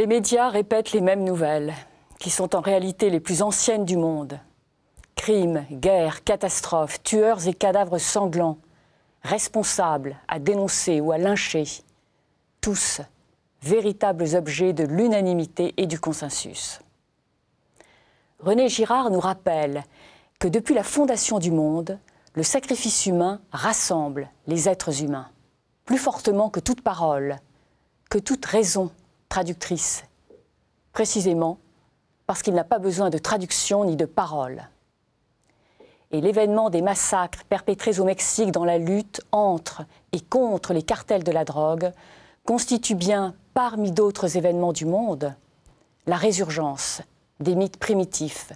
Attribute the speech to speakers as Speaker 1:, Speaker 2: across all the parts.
Speaker 1: Les médias répètent les mêmes nouvelles, qui sont en réalité les plus anciennes du monde. Crimes, guerres, catastrophes, tueurs et cadavres sanglants, responsables à dénoncer ou à lyncher, tous véritables objets de l'unanimité et du consensus. René Girard nous rappelle que depuis la fondation du monde, le sacrifice humain rassemble les êtres humains, plus fortement que toute parole, que toute raison traductrice, précisément parce qu'il n'a pas besoin de traduction ni de parole. Et l'événement des massacres perpétrés au Mexique dans la lutte entre et contre les cartels de la drogue constitue bien, parmi d'autres événements du monde, la résurgence des mythes primitifs,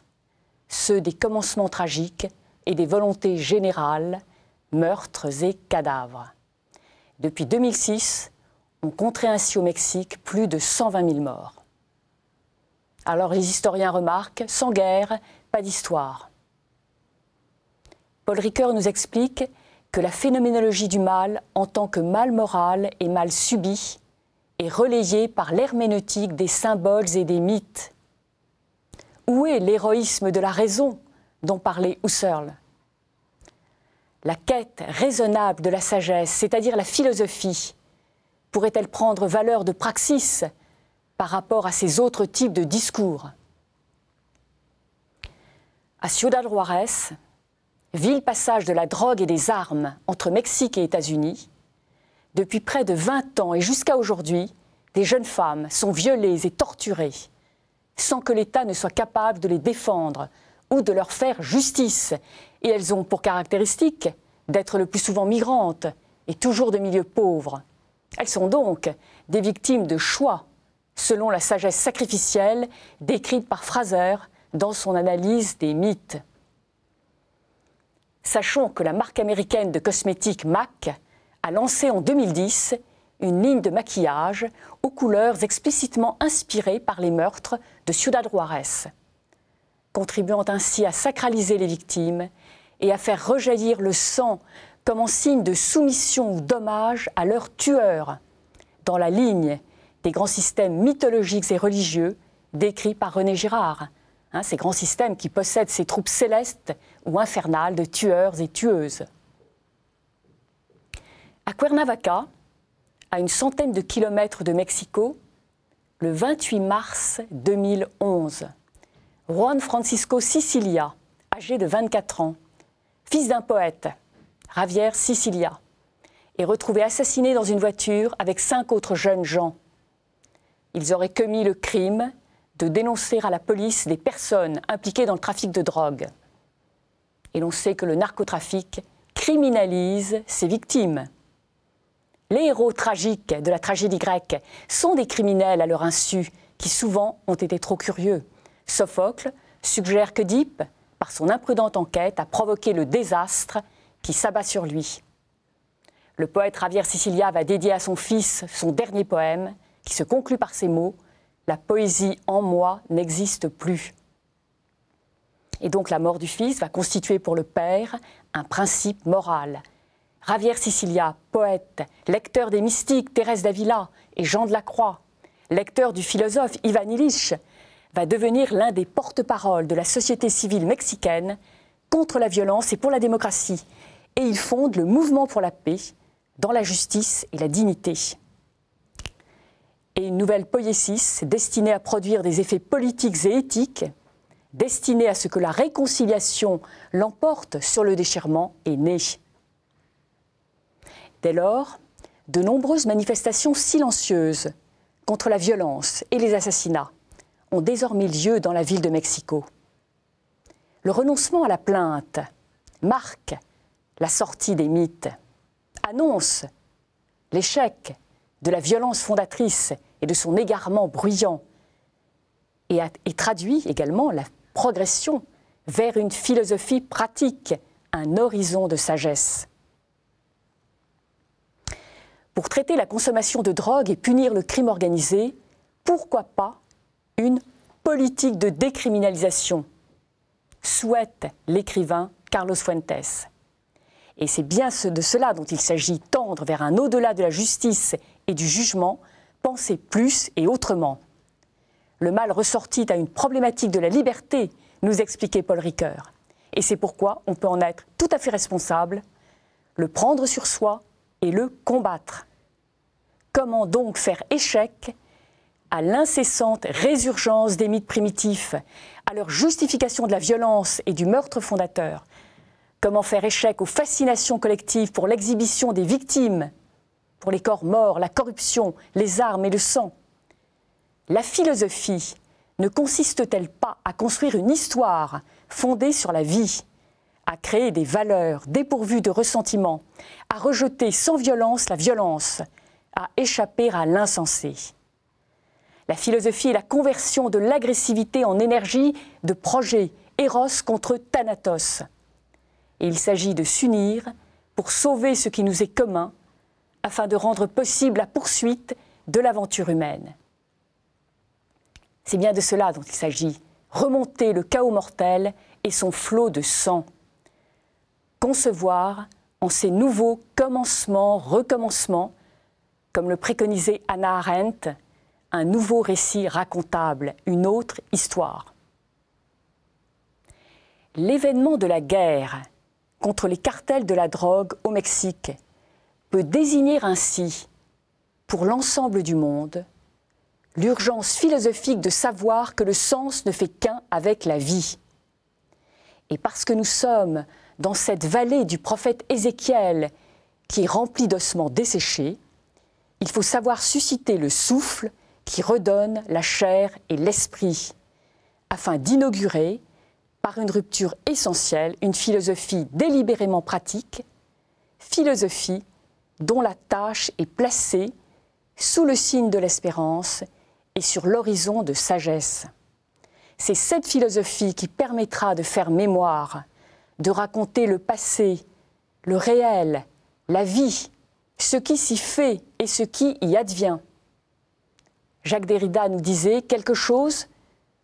Speaker 1: ceux des commencements tragiques et des volontés générales, meurtres et cadavres. Depuis 2006, on compterait ainsi au Mexique plus de 120 000 morts. Alors les historiens remarquent, sans guerre, pas d'histoire. Paul Ricoeur nous explique que la phénoménologie du mal en tant que mal moral et mal subi est relayée par l'herméneutique des symboles et des mythes. Où est l'héroïsme de la raison dont parlait Husserl? La quête raisonnable de la sagesse, c'est-à-dire la philosophie, pourrait-elle prendre valeur de praxis par rapport à ces autres types de discours? À Ciudad Juárez, ville passage de la drogue et des armes entre Mexique et États-Unis, depuis près de 20 ans et jusqu'à aujourd'hui, des jeunes femmes sont violées et torturées, sans que l'État ne soit capable de les défendre ou de leur faire justice. Et elles ont pour caractéristique d'être le plus souvent migrantes et toujours de milieux pauvres. Elles sont donc des victimes de choix, selon la sagesse sacrificielle décrite par Fraser dans son analyse des mythes. Sachons que la marque américaine de cosmétiques MAC a lancé en 2010 une ligne de maquillage aux couleurs explicitement inspirées par les meurtres de Ciudad Juárez, contribuant ainsi à sacraliser les victimes et à faire rejaillir le sang comme en signe de soumission ou d'hommage à leurs tueurs, dans la ligne des grands systèmes mythologiques et religieux décrits par René Girard, ces grands systèmes qui possèdent ces troupes célestes ou infernales de tueurs et tueuses. À Cuernavaca, à une centaine de kilomètres de Mexico, le 28 mars 2011, Juan Francisco Sicilia, âgé de 24 ans, fils d'un poète, Javier Sicilia, est retrouvé assassiné dans une voiture avec 5 autres jeunes gens. Ils auraient commis le crime de dénoncer à la police des personnes impliquées dans le trafic de drogue. Et l'on sait que le narcotrafic criminalise ses victimes. Les héros tragiques de la tragédie grecque sont des criminels à leur insu, qui souvent ont été trop curieux. Sophocle suggère qu'Œdipe, par son imprudente enquête, a provoqué le désastre qui s'abat sur lui. Le poète Javier Sicilia va dédier à son fils son dernier poème, qui se conclut par ces mots: « La poésie en moi n'existe plus ». Et donc la mort du fils va constituer pour le père un principe moral. Javier Sicilia, poète, lecteur des mystiques Thérèse d'Avila et Jean de la Croix, lecteur du philosophe Ivan Illich, va devenir l'un des porte-paroles de la société civile mexicaine contre la violence et pour la démocratie. Et il fonde le mouvement pour la paix dans la justice et la dignité. Et une nouvelle poésis destinée à produire des effets politiques et éthiques, destinée à ce que la réconciliation l'emporte sur le déchirement, est née. Dès lors, de nombreuses manifestations silencieuses contre la violence et les assassinats ont désormais lieu dans la ville de Mexico. Le renoncement à la plainte marque la sortie des mythes, annonce l'échec de la violence fondatrice et de son égarement bruyant, et traduit également la progression vers une philosophie pratique, un horizon de sagesse. Pour traiter la consommation de drogue et punir le crime organisé, pourquoi pas une politique de décriminalisation, souhaite l'écrivain Carlos Fuentes. Et c'est bien de cela dont il s'agit, tendre vers un au-delà de la justice et du jugement, penser plus et autrement. Le mal ressortit à une problématique de la liberté, nous expliquait Paul Ricoeur. Et c'est pourquoi on peut en être tout à fait responsable, le prendre sur soi et le combattre. Comment donc faire échec à l'incessante résurgence des mythes primitifs, à leur justification de la violence et du meurtre fondateur? Comment faire échec aux fascinations collectives pour l'exhibition des victimes, pour les corps morts, la corruption, les armes et le sang? La philosophie ne consiste-t-elle pas à construire une histoire fondée sur la vie, à créer des valeurs dépourvues de ressentiment, à rejeter sans violence la violence, à échapper à l'insensé? La philosophie est la conversion de l'agressivité en énergie de projet, Eros contre Thanatos. Et il s'agit de s'unir pour sauver ce qui nous est commun, afin de rendre possible la poursuite de l'aventure humaine. C'est bien de cela dont il s'agit, remonter le chaos mortel et son flot de sang. Concevoir en ces nouveaux commencements, recommencements, comme le préconisait Hannah Arendt, un nouveau récit racontable, une autre histoire. L'événement de la guerre contre les cartels de la drogue au Mexique peut désigner ainsi, pour l'ensemble du monde, l'urgence philosophique de savoir que le sens ne fait qu'un avec la vie. Et parce que nous sommes dans cette vallée du prophète Ézéchiel qui est remplie d'ossements desséchés, il faut savoir susciter le souffle qui redonne la chair et l'esprit, afin d'inaugurer, par une rupture essentielle, une philosophie délibérément pratique, philosophie dont la tâche est placée sous le signe de l'espérance et sur l'horizon de sagesse. C'est cette philosophie qui permettra de faire mémoire, de raconter le passé, le réel, la vie, ce qui s'y fait et ce qui y advient. Jacques Derrida nous disait quelque chose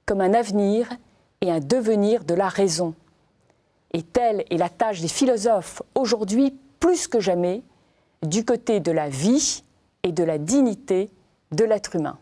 Speaker 1: comme un avenir et un devenir de la raison. Et telle est la tâche des philosophes aujourd'hui plus que jamais, du côté de la vie et de la dignité de l'être humain.